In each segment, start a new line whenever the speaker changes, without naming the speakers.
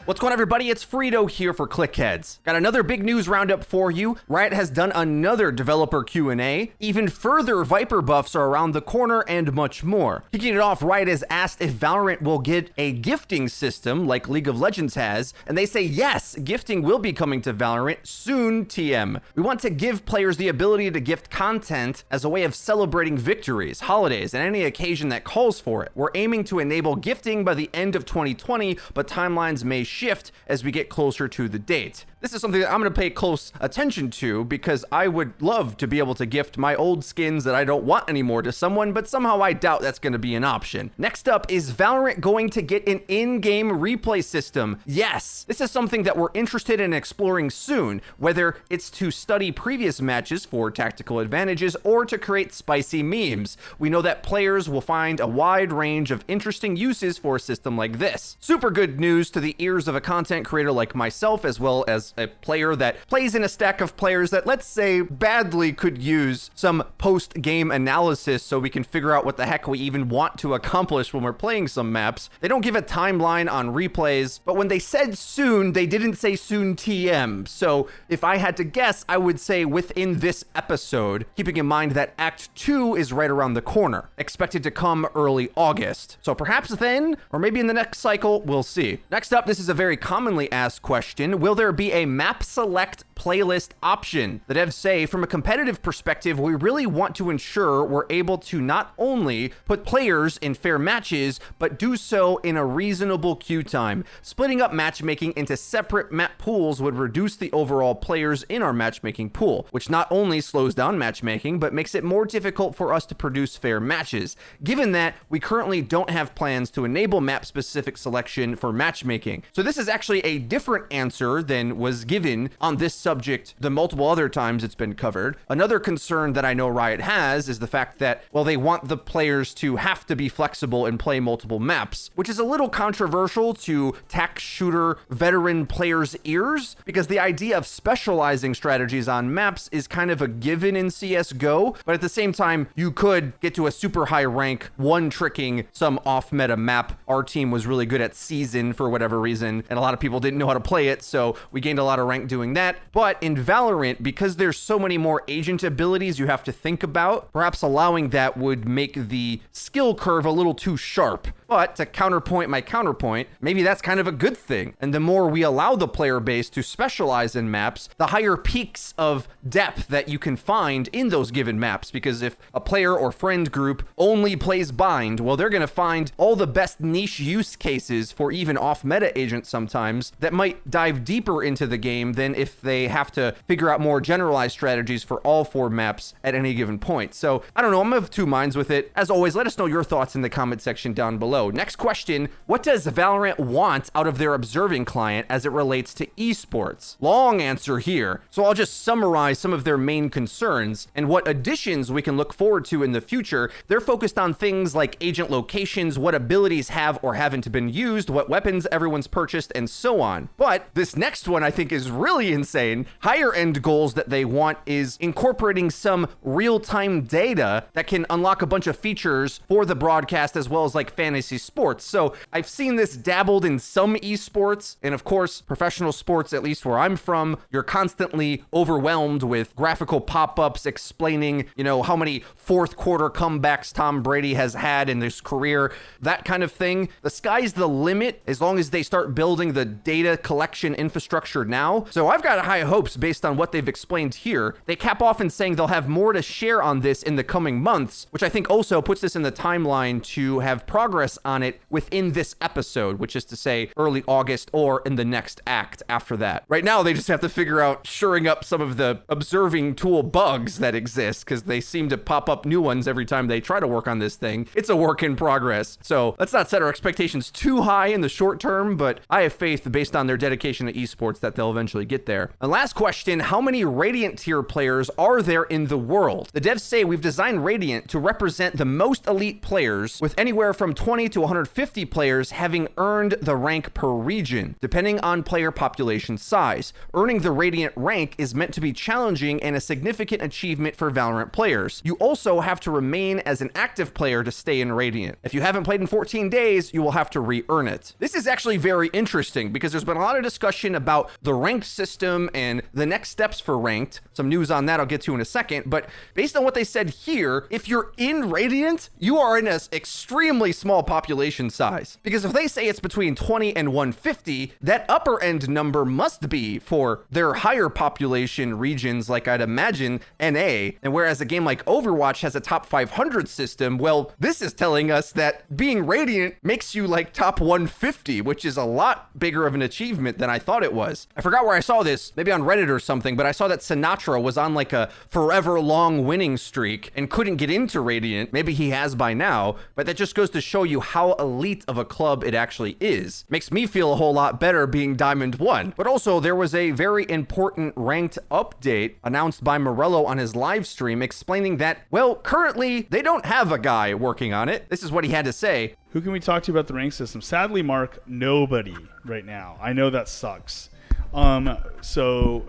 What's going on, everybody? It's Frito here for Clickheads. Got another big news roundup for you. Riot has done another developer Q&A. Even further Viper buffs are around the corner and much more. Kicking it off, Riot has asked if Valorant will get a gifting system like League of Legends has, and they say yes, gifting will be coming to Valorant soon, TM. We want to give players the ability to gift content as a way of celebrating victories, holidays, and any occasion that calls for it. We're aiming to enable gifting by the end of 2020, but timelines may shift as we get closer to the date. This is something that I'm going to pay close attention to because I would love to be able to gift my old skins that I don't want anymore to someone, but somehow I doubt that's going to be an option. Next up, is Valorant going to get an in-game replay system? Yes. This is something that we're interested in exploring soon, whether it's to study previous matches for tactical advantages or to create spicy memes. We know that players will find a wide range of interesting uses for a system like this. Super good news to the ears of a content creator like myself, as well as a player that plays in a stack of players that, let's say, badly could use some post-game analysis so we can figure out what the heck we even want to accomplish when we're playing some maps. They don't give a timeline on replays, but when they said soon, they didn't say soon TM. So if I had to guess, I would say within this episode, keeping in mind that Act 2 is right around the corner, expected to come early August. So perhaps then, or maybe in the next cycle, we'll see. Next up, this is a very commonly asked question. Will there be a map select playlist option? The devs say, from a competitive perspective, we really want to ensure we're able to not only put players in fair matches, but do so in a reasonable queue time. Splitting up matchmaking into separate map pools would reduce the overall players in our matchmaking pool, which not only slows down matchmaking, but makes it more difficult for us to produce fair matches. Given that, we currently don't have plans to enable map-specific selection for matchmaking. So this is actually a different answer than was given on this subject the multiple other times it's been covered. Another concern that I know Riot has is the fact that, well, they want the players to have to be flexible and play multiple maps, which is a little controversial to tac shooter veteran players' ears, because the idea of specializing strategies on maps is kind of a given in CSGO, but at the same time, you could get to a super high rank one-tricking some off-meta map. Our team was really good at Season for whatever reason, and a lot of people didn't know how to play it, so we gained a lot of rank doing that. But in Valorant, because there's so many more agent abilities you have to think about, perhaps allowing that would make the skill curve a little too sharp. But to counterpoint my counterpoint, maybe that's kind of a good thing. And the more we allow the player base to specialize in maps, the higher peaks of depth that you can find in those given maps. Because if a player or friend group only plays Bind, well, they're going to find all the best niche use cases for even off-meta agents sometimes that might dive deeper into the game than if they have to figure out more generalized strategies for all four maps at any given point. So I don't know, I'm of two minds with it. As always, let us know your thoughts in the comment section down below. Next question, what does Valorant want out of their observing client as it relates to esports? Long answer here, so I'll just summarize some of their main concerns and what additions we can look forward to in the future. They're focused on things like agent locations, what abilities have or haven't been used, what weapons everyone's purchased, and so on. But this next one I think is really insane. Higher end goals that they want is incorporating some real-time data that can unlock a bunch of features for the broadcast as well as like fantasy sports. So I've seen this dabbled in some esports, and of course professional sports, at least where I'm from, you're constantly overwhelmed with graphical pop-ups explaining, you know, how many fourth quarter comebacks Tom Brady has had in his career, that kind of thing. The sky's the limit as long as they start building the data collection infrastructure now. So I've got high hopes based on what they've explained here. They cap off in saying they'll have more to share on this in the coming months, which I think also puts this in the timeline to have progress on it within this episode, which is to say early August or in the next act after that. Right now, they just have to figure out shoring up some of the observing tool bugs that exist, because they seem to pop up new ones every time they try to work on this thing. It's a work in progress. So let's not set our expectations too high in the short term, but I have faith based on their dedication to esports that they'll eventually get there. And last question, how many Radiant tier players are there in the world? The devs say we've designed Radiant to represent the most elite players with anywhere from 20 120 to 150 players having earned the rank per region, depending on player population size. Earning the Radiant rank is meant to be challenging and a significant achievement for Valorant players. You also have to remain as an active player to stay in Radiant. If you haven't played in 14 days, you will have to re-earn it. This is actually very interesting because there's been a lot of discussion about the ranked system and the next steps for ranked. Some news on that I'll get to in a second, but based on what they said here, if you're in Radiant, you are in an extremely small population size. Because if they say it's between 20 and 150, that upper end number must be for their higher population regions, like I'd imagine NA. And whereas a game like Overwatch has a top 500 system, well, this is telling us that being Radiant makes you like top 150, which is a lot bigger of an achievement than I thought it was. I forgot where I saw this, maybe on Reddit or something, but I saw that Sinatra was on like a forever long winning streak and couldn't get into Radiant. Maybe he has by now, but that just goes to show you how elite of a club it actually is. Makes me feel a whole lot better being Diamond 1. But also, there was a very important ranked update announced by Morello on his live stream explaining that, well, currently they don't have a guy working on it. This is what he had to say.
Who can we talk to about the rank system? Sadly, Mark, nobody right now. I know that sucks. So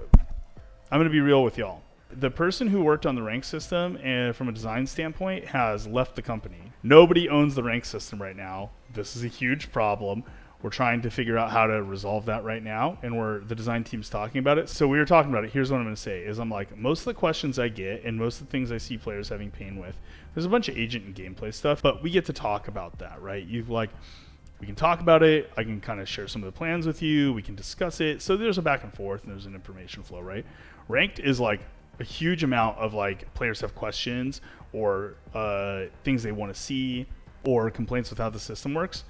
I'm going to be real with y'all. The person who worked on the rank system and from a design standpoint has left the company. Nobody owns the rank system right now. This is a huge problem. We're trying to figure out how to resolve that right now, and the design team's talking about it. So we were talking about it. Here's what I'm going to say is I'm like, most of the questions I get and most of the things I see players having pain with, there's a bunch of agent and gameplay stuff, but we get to talk about that, right? We can talk about it. I can kind of share some of the plans with you. We can discuss it. So there's a back and forth and there's an information flow, right? Ranked is like a huge amount of like players have questions or things they want to see or complaints with how the system works.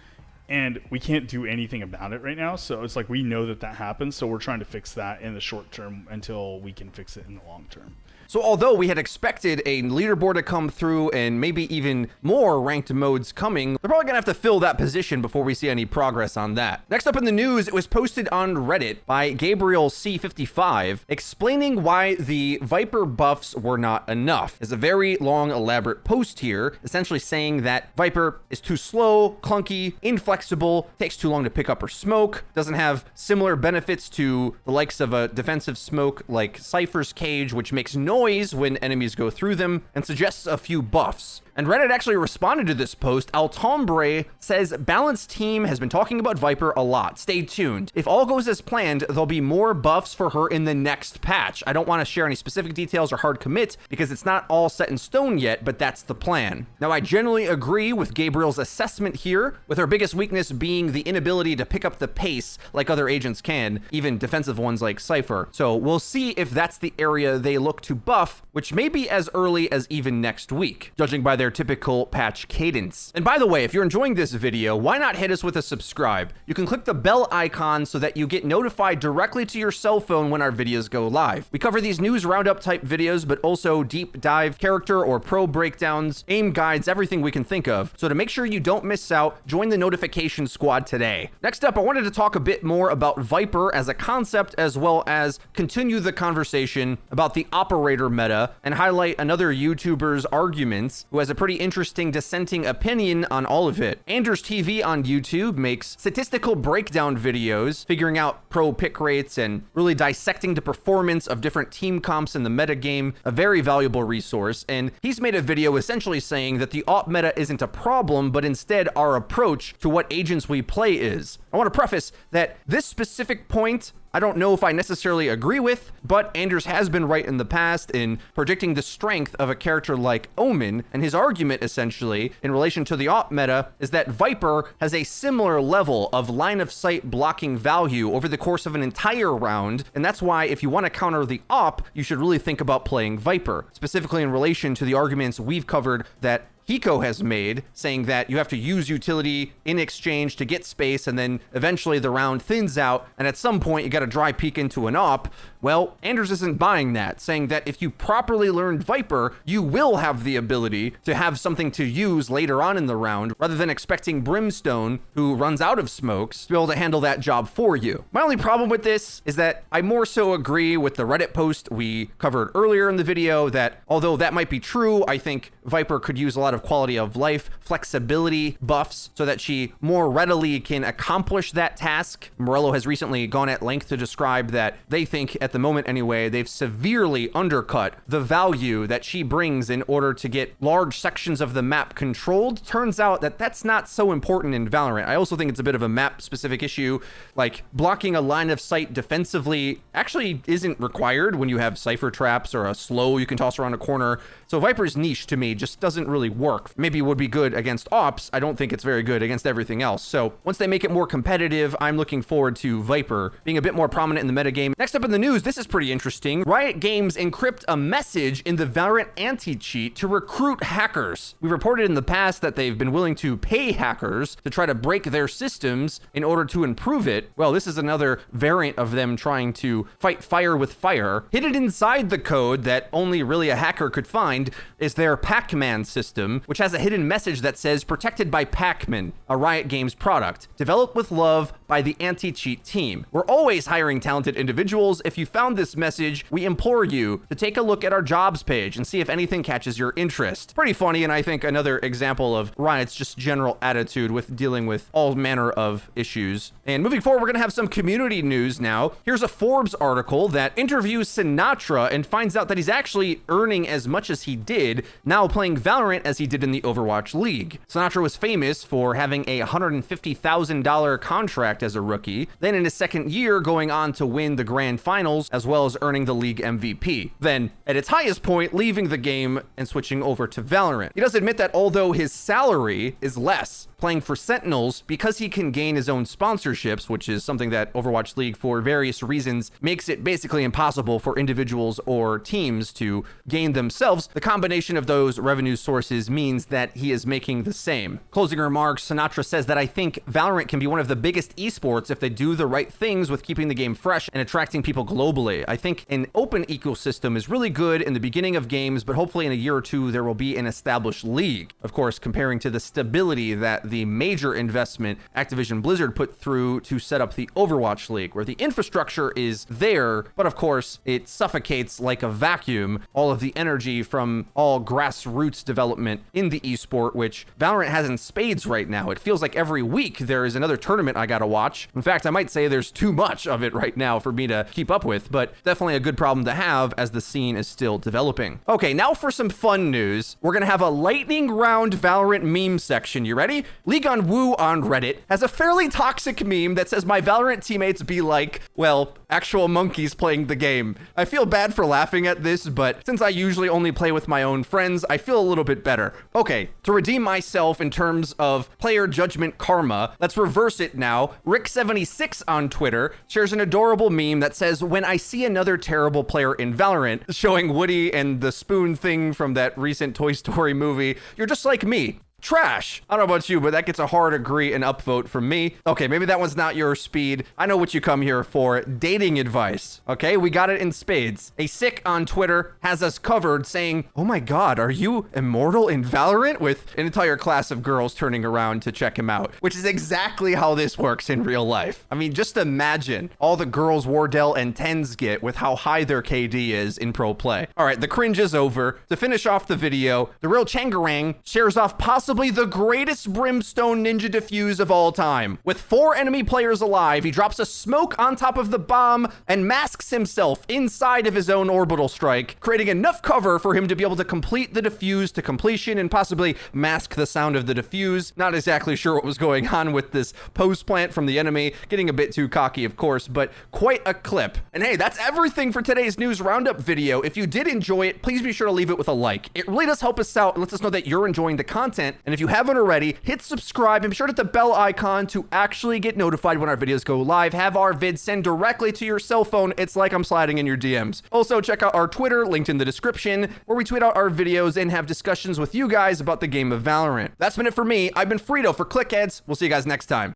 And we can't do anything about it right now. So it's like we know that happens. So we're trying to fix that in the short term until we can fix it in the long term.
So although we had expected a leaderboard to come through and maybe even more ranked modes coming, they're probably gonna have to fill that position before we see any progress on that. Next up in the news, it was posted on Reddit by Gabriel C55 explaining why the Viper buffs were not enough. There's a very long, elaborate post here, essentially saying that Viper is too slow, clunky, inflexible, takes too long to pick up her smoke, doesn't have similar benefits to the likes of a defensive smoke like Cypher's Cage, which makes noise when enemies go through them, and suggests a few buffs. And Reddit actually responded to this post. Altombre says, Balanced Team has been talking about Viper a lot. Stay tuned. If all goes as planned, there'll be more buffs for her in the next patch. I don't want to share any specific details or hard commit because it's not all set in stone yet, but that's the plan. Now, I generally agree with Gabriel's assessment here, with her biggest weakness being the inability to pick up the pace like other agents can, even defensive ones like Cypher. So we'll see if that's the area they look to buff, which may be as early as even next week, judging by their typical patch cadence. And by the way, if you're enjoying this video, why not hit us with a subscribe? You can click the bell icon so that you get notified directly to your cell phone when our videos go live. We cover these news roundup type videos, but also deep dive character or pro breakdowns, aim guides, everything we can think of. So to make sure you don't miss out, join the notification squad today. Next up, I wanted to talk a bit more about Viper as a concept, as well as continue the conversation about the operator meta and highlight another YouTuber's arguments who has a pretty interesting dissenting opinion on all of it. Anderz TV on YouTube makes statistical breakdown videos, figuring out pro pick rates and really dissecting the performance of different team comps in the metagame, a very valuable resource. And he's made a video essentially saying that the op meta isn't a problem, but instead our approach to what agents we play is. I want to preface that this specific point I don't know if I necessarily agree with, but Anderz has been right in the past in predicting the strength of a character like Omen, and his argument essentially in relation to the op meta is that Viper has a similar level of line of sight blocking value over the course of an entire round, and that's why if you want to counter the op, you should really think about playing Viper, specifically in relation to the arguments we've covered that Hiko has made, saying that you have to use utility in exchange to get space, and then eventually the round thins out, and at some point you got to dry peek into an op, Well, Anderz isn't buying that, saying that if you properly learned Viper, you will have the ability to have something to use later on in the round, rather than expecting Brimstone, who runs out of smokes, to be able to handle that job for you. My only problem with this is that I more so agree with the Reddit post we covered earlier in the video that although that might be true, I think Viper could use a lot of quality of life, flexibility buffs so that she more readily can accomplish that task. Morello has recently gone at length to describe that they think, at the moment anyway, they've severely undercut the value that she brings in order to get large sections of the map controlled. Turns out that that's not so important in Valorant. I also think it's a bit of a map specific issue. Like blocking a line of sight defensively actually isn't required when you have Cypher traps or a slow you can toss around a corner. So Viper's niche to me just doesn't really work. Maybe it would be good against ops. I don't think it's very good against everything else. So once they make it more competitive, I'm looking forward to Viper being a bit more prominent in the metagame. Next up in the news, this is pretty interesting. Riot Games encrypt a message in the Valorant anti-cheat to recruit hackers. We reported in the past that they've been willing to pay hackers to try to break their systems in order to improve it. Well, this is another variant of them trying to fight fire with fire. Hidden inside the code that only really a hacker could find is their Pac-Man system, which has a hidden message that says protected by Pac-Man, a Riot Games product, developed with love by the anti-cheat team. We're always hiring talented individuals. If you found this message, we implore you to take a look at our jobs page and see if anything catches your interest. Pretty funny, and I think another example of Riot's just general attitude with dealing with all manner of issues. And moving forward, we're gonna have some community news now. Here's a Forbes article that interviews Sinatra and finds out that he's actually earning as much as he did now playing Valorant as he did in the Overwatch League. Sinatra was famous for having a $150,000 contract as a rookie, then in his second year going on to win the grand finals as well as earning the league MVP. Then at its highest point, leaving the game and switching over to Valorant. He does admit that although his salary is less playing for Sentinels, because he can gain his own sponsorships, which is something that Overwatch League for various reasons makes it basically impossible for individuals or teams to gain themselves, the combination of those revenue sources means that he is making the same. Closing remarks, Sinatra says that I think Valorant can be one of the biggest esports if they do the right things with keeping the game fresh and attracting people globally. I think an open ecosystem is really good in the beginning of games, but hopefully in a year or two there will be an established league. Of course, comparing to the stability that the major investment Activision Blizzard put through to set up the Overwatch League, where the infrastructure is there, but of course it suffocates like a vacuum all of the energy from all grassroots development in the esport, which Valorant has in spades right now. It feels like every week there is another tournament I gotta watch. In fact, I might say there's too much of it right now for me to keep up with, but definitely a good problem to have as the scene is still developing. Okay, now for some fun news. We're gonna have a lightning round Valorant meme section. You ready? League on Woo on Reddit has a fairly toxic meme that says my Valorant teammates be like, well, actual monkeys playing the game. I feel bad for laughing at this, but since I usually only play with my own friends, I feel a little bit better. Okay, to redeem myself in terms of player judgment karma, let's reverse it now. Rick76 on Twitter shares an adorable meme that says, when I see another terrible player in Valorant, showing Woody and the spoon thing from that recent Toy Story movie, you're just like me. Trash. I don't know about you, but that gets a hard agree and upvote from me. Okay, maybe that one's not your speed. I know what you come here for. Dating advice. Okay, we got it in spades. A sick on Twitter has us covered saying, oh my god, are you immortal in Valorant? With an entire class of girls turning around to check him out, which is exactly how this works in real life. I mean, just imagine all the girls Wardell and Tens get with how high their KD is in pro play. All right, the cringe is over. To finish off the video, the real Changarang shares off possibly the greatest Brimstone ninja defuse of all time. With 4 enemy players alive, he drops a smoke on top of the bomb and masks himself inside of his own orbital strike, creating enough cover for him to be able to complete the defuse to completion and possibly mask the sound of the defuse. Not exactly sure what was going on with this post plant from the enemy, getting a bit too cocky, of course, but quite a clip. And hey, that's everything for today's news roundup video. If you did enjoy it, please be sure to leave it with a like. It really does help us out and lets us know that you're enjoying the content. And if you haven't already, hit subscribe and be sure to hit the bell icon to actually get notified when our videos go live. Have our vids send directly to your cell phone. It's like I'm sliding in your DMs. Also, check out our Twitter, linked in the description, where we tweet out our videos and have discussions with you guys about the game of Valorant. That's been it for me. I've been Frito for ClickHeads. We'll see you guys next time.